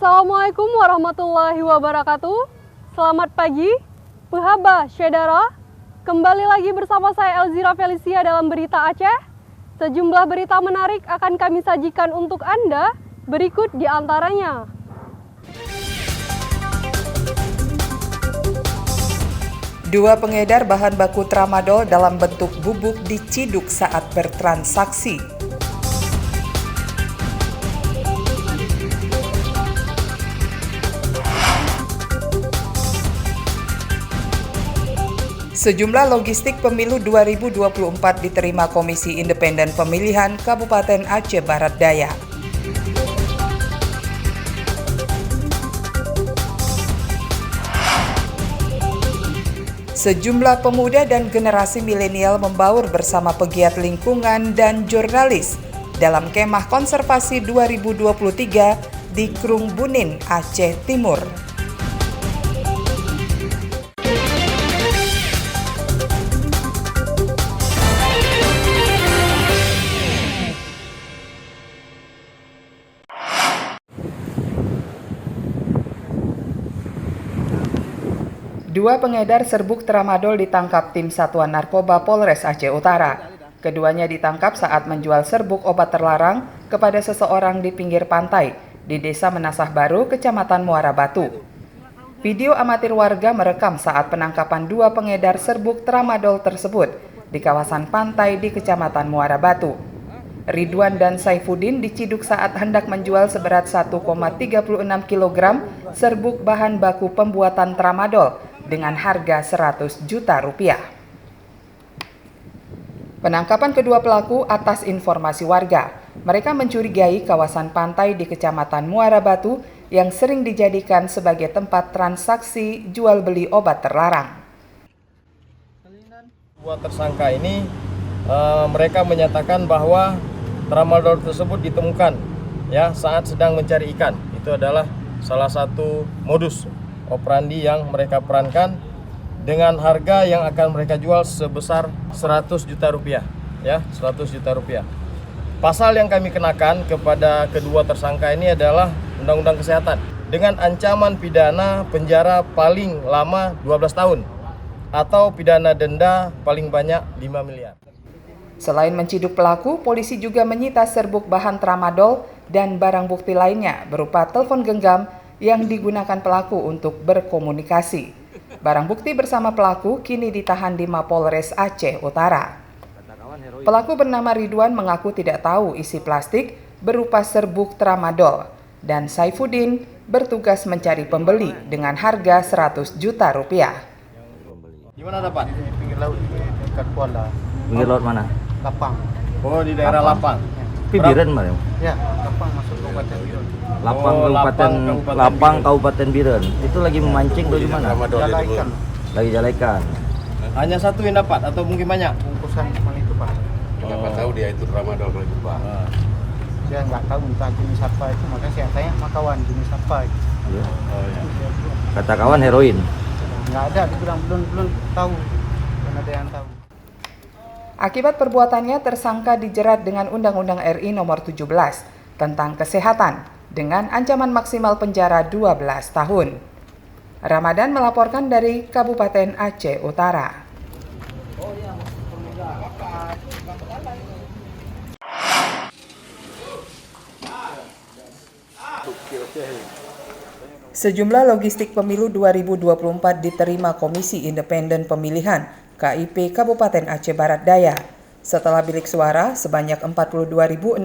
Assalamualaikum warahmatullahi wabarakatuh. Selamat pagi, Pehaba Syedara. Kembali lagi bersama saya Elzira Felicia dalam Berita Aceh. Sejumlah berita menarik akan kami sajikan untuk Anda. Berikut di antaranya. Dua pengedar bahan baku tramadol dalam bentuk bubuk diciduk saat bertransaksi. Sejumlah logistik pemilu 2024 diterima Komisi Independen Pemilihan Kabupaten Aceh Barat Daya. Sejumlah pemuda dan generasi milenial membaur bersama pegiat lingkungan dan jurnalis dalam kemah konservasi 2023 di Krung Bunin, Aceh Timur. Dua pengedar serbuk tramadol ditangkap tim Satuan Narkoba Polres Aceh Utara. Keduanya ditangkap saat menjual serbuk obat terlarang kepada seseorang di pinggir pantai di Desa Menasah Baru, Kecamatan Muara Batu. Video amatir warga merekam saat penangkapan dua pengedar serbuk tramadol tersebut di kawasan pantai di Kecamatan Muara Batu. Ridwan dan Saifuddin diciduk saat hendak menjual seberat 1,36 kg serbuk bahan baku pembuatan tramadol dengan harga 100 juta rupiah. Penangkapan kedua pelaku atas informasi warga. Mereka mencurigai kawasan pantai di Kecamatan Muara Batu yang sering dijadikan sebagai tempat transaksi jual beli obat terlarang. Dua tersangka ini mereka menyatakan bahwa tramadol tersebut ditemukan saat sedang mencari ikan. Itu adalah salah satu modus operandi yang mereka perankan dengan harga yang akan mereka jual sebesar 100 juta rupiah. 100 juta rupiah. Pasal yang kami kenakan kepada kedua tersangka ini adalah Undang-Undang Kesehatan dengan ancaman pidana penjara paling lama 12 tahun atau pidana denda paling banyak 5 miliar. Selain menciduk pelaku, polisi juga menyita serbuk bahan tramadol dan barang bukti lainnya berupa telepon genggam yang digunakan pelaku untuk berkomunikasi. Barang bukti bersama pelaku kini ditahan di Mapolres Aceh Utara. Pelaku bernama Ridwan mengaku tidak tahu isi plastik berupa serbuk tramadol dan Saifuddin bertugas mencari pembeli dengan harga 100 juta rupiah. Di mana dapat? Di pinggir laut, dekat Kuala. Pinggir laut mana? Lapang. Oh, di daerah Lapang. Biren mana? Ya, Lapang masuk Kabupaten Biren. Lapang Kabupaten Biren. Itu lagi memancing atau gimana? Jala ikan. Lagi jala ikan. Hanya satu yang dapat atau mungkin banyak? Bungkusan cuma itu, Pak. Kenapa tahu dia itu tramadol kalau itu, Pak? Saya nggak tahu entah jenis apa itu, makanya saya tanya sama kawan jenis apa itu. Ya. Kata kawan heroin. Nggak ada, dibilang belum tahu. Belum ada yang tahu. Akibat perbuatannya, tersangka dijerat dengan Undang-Undang RI Nomor 17 tentang Kesehatan dengan ancaman maksimal penjara 12 tahun. Ramadan melaporkan dari Kabupaten Aceh Utara. Sejumlah logistik pemilu 2024 diterima Komisi Independen Pemilihan KIP Kabupaten Aceh Barat Daya. Setelah bilik suara, sebanyak 42.688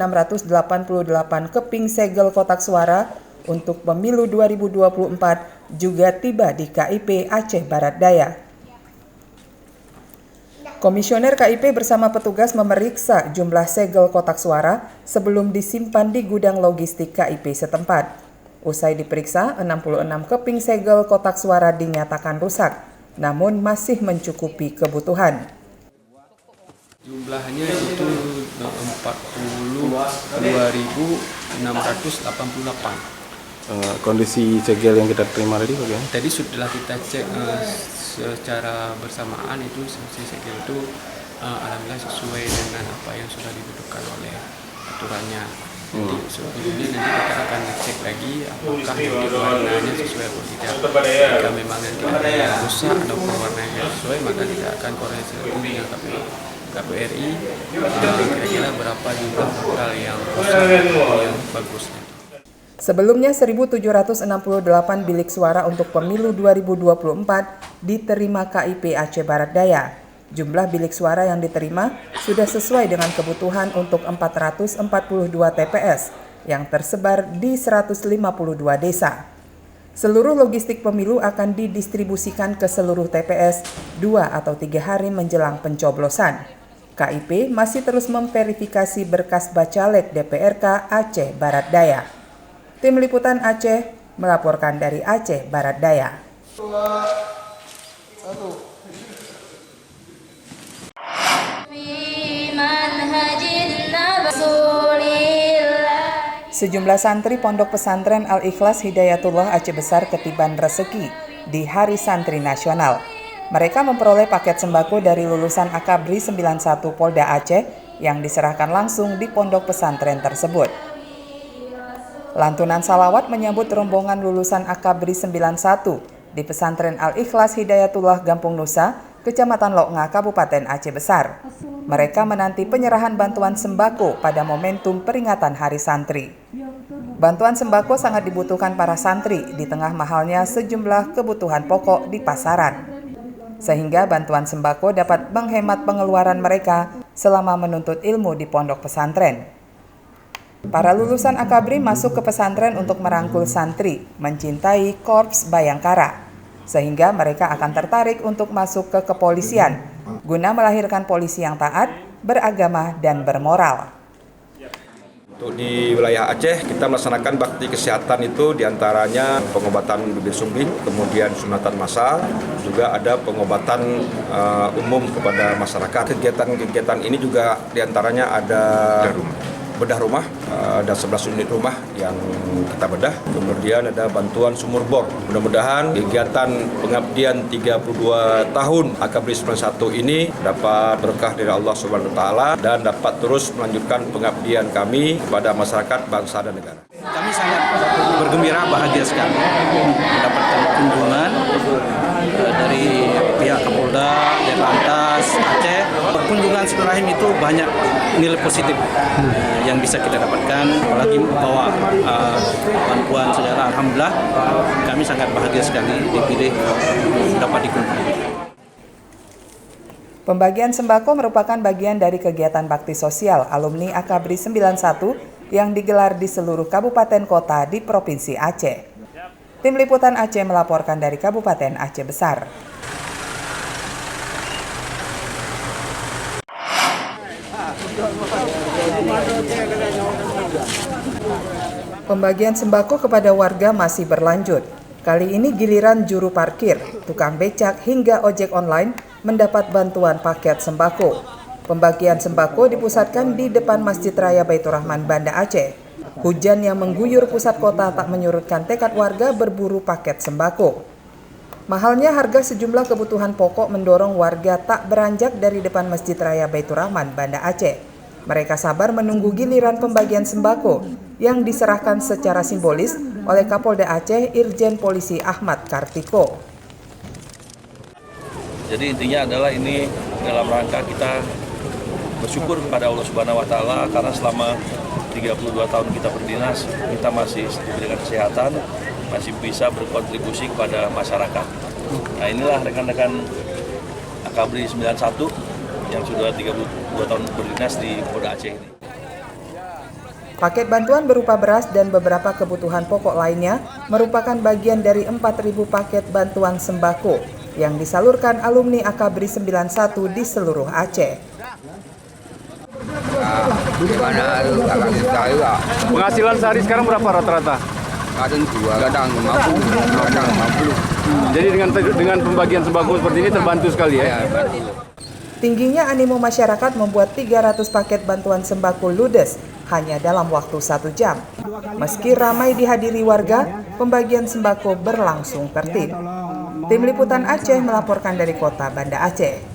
keping segel kotak suara untuk pemilu 2024 juga tiba di KIP Aceh Barat Daya. Komisioner KIP bersama petugas memeriksa jumlah segel kotak suara sebelum disimpan di gudang logistik KIP setempat. Usai diperiksa, 66 keping segel kotak suara dinyatakan rusak, namun masih mencukupi kebutuhan. Jumlahnya itu 42.688. Kondisi segel yang kita terima tadi bagaimana? Tadi sudah kita cek secara bersamaan itu segel itu alhamdulillah sesuai dengan apa yang sudah ditentukan oleh aturannya. Nanti sebelumnya nanti kita akan ngecek lagi apakah nanti warnanya sesuai atau tidak. Jika memang nanti ada yang rusak atau warna yang sesuai, maka kita akan koreksi lagi dengan KPRI kira-kira berapa jumlah total yang rusak yang bagusnya. Sebelumnya 1.768 bilik suara untuk pemilu 2024 diterima KIP Aceh Barat Daya. Jumlah bilik suara yang diterima sudah sesuai dengan kebutuhan untuk 442 TPS yang tersebar di 152 desa. Seluruh logistik pemilu akan didistribusikan ke seluruh TPS 2 atau 3 hari menjelang pencoblosan. KIP masih terus memverifikasi berkas bacalek DPRK Aceh Barat Daya. Tim Liputan Aceh melaporkan dari Aceh Barat Daya. Sejumlah santri Pondok Pesantren Al-Ikhlas Hidayatullah Aceh Besar ketiban rezeki di Hari Santri Nasional. Mereka memperoleh paket sembako dari lulusan Akabri 91 Polda Aceh yang diserahkan langsung di pondok pesantren tersebut. Lantunan salawat menyambut rombongan lulusan Akabri 91 di Pesantren Al-Ikhlas Hidayatullah Gampung Nusa, Kecamatan Loknga, Kabupaten Aceh Besar. Mereka menanti penyerahan bantuan sembako pada momentum peringatan Hari Santri. Bantuan sembako sangat dibutuhkan para santri di tengah mahalnya sejumlah kebutuhan pokok di pasaran. Sehingga bantuan sembako dapat menghemat pengeluaran mereka selama menuntut ilmu di pondok pesantren. Para lulusan Akabri masuk ke pesantren untuk merangkul santri, mencintai Korps Bayangkara, sehingga mereka akan tertarik untuk masuk ke kepolisian, guna melahirkan polisi yang taat, beragama, dan bermoral. Untuk di wilayah Aceh, kita melaksanakan bakti kesehatan itu diantaranya pengobatan bibir sumbing, kemudian sunatan massal, juga ada pengobatan umum kepada masyarakat. Kegiatan-kegiatan ini juga diantaranya ada bedah rumah, ada 11 unit rumah yang kita bedah. Kemudian ada bantuan sumur bor. Mudah-mudahan kegiatan pengabdian 32 tahun Akabri 91 ini dapat berkah dari Allah Subhanahu wa taala dan dapat terus melanjutkan pengabdian kami kepada masyarakat, bangsa dan negara. Kami sangat bergembira, bahagia sekali mendapatkan kunjungan dari pihak Kapolda, Lantas Aceh. Kunjungan silaturahim itu banyak nilai positif yang bisa kita dapatkan, apalagi bawa bantuan saudara. Alhamdulillah kami sangat bahagia sekali dipilih dapat dikunjungi. Pembagian sembako merupakan bagian dari kegiatan bakti sosial alumni Akabri 91 yang digelar di seluruh kabupaten kota di Provinsi Aceh. Tim Liputan Aceh melaporkan dari Kabupaten Aceh Besar. Pembagian sembako kepada warga masih berlanjut. Kali ini giliran juru parkir, tukang becak hingga ojek online mendapat bantuan paket sembako. Pembagian sembako dipusatkan di depan Masjid Raya Baitur Rahman, Banda Aceh. Hujan yang mengguyur pusat kota tak menyurutkan tekad warga berburu paket sembako. Mahalnya harga sejumlah kebutuhan pokok mendorong warga tak beranjak dari depan Masjid Raya Baitur Rahman, Banda Aceh. Mereka sabar menunggu giliran pembagian sembako yang diserahkan secara simbolis oleh Kapolda Aceh Irjen Polisi Ahmad Kartiko. Jadi intinya adalah ini dalam rangka kita bersyukur kepada Allah Subhanahu wa taala karena selama 32 tahun kita berdinas, kita masih diberikan kesehatan, masih bisa berkontribusi kepada masyarakat. Nah, inilah rekan-rekan Akabri 91 yang sudah 32 tahun berdinas di Polda Aceh ini. Paket bantuan berupa beras dan beberapa kebutuhan pokok lainnya merupakan bagian dari 4.000 paket bantuan sembako yang disalurkan alumni Akabri 91 di seluruh Aceh. Penghasilan sehari sekarang berapa rata-rata? Kadang 2, kadang 50, kadang 50. Jadi dengan pembagian sembako seperti ini terbantu sekali ya? Tingginya animo masyarakat membuat 300 paket bantuan sembako ludes hanya dalam waktu 1 jam. Meski ramai dihadiri warga, pembagian sembako berlangsung tertib. Tim Liputan Aceh melaporkan dari kota Banda Aceh.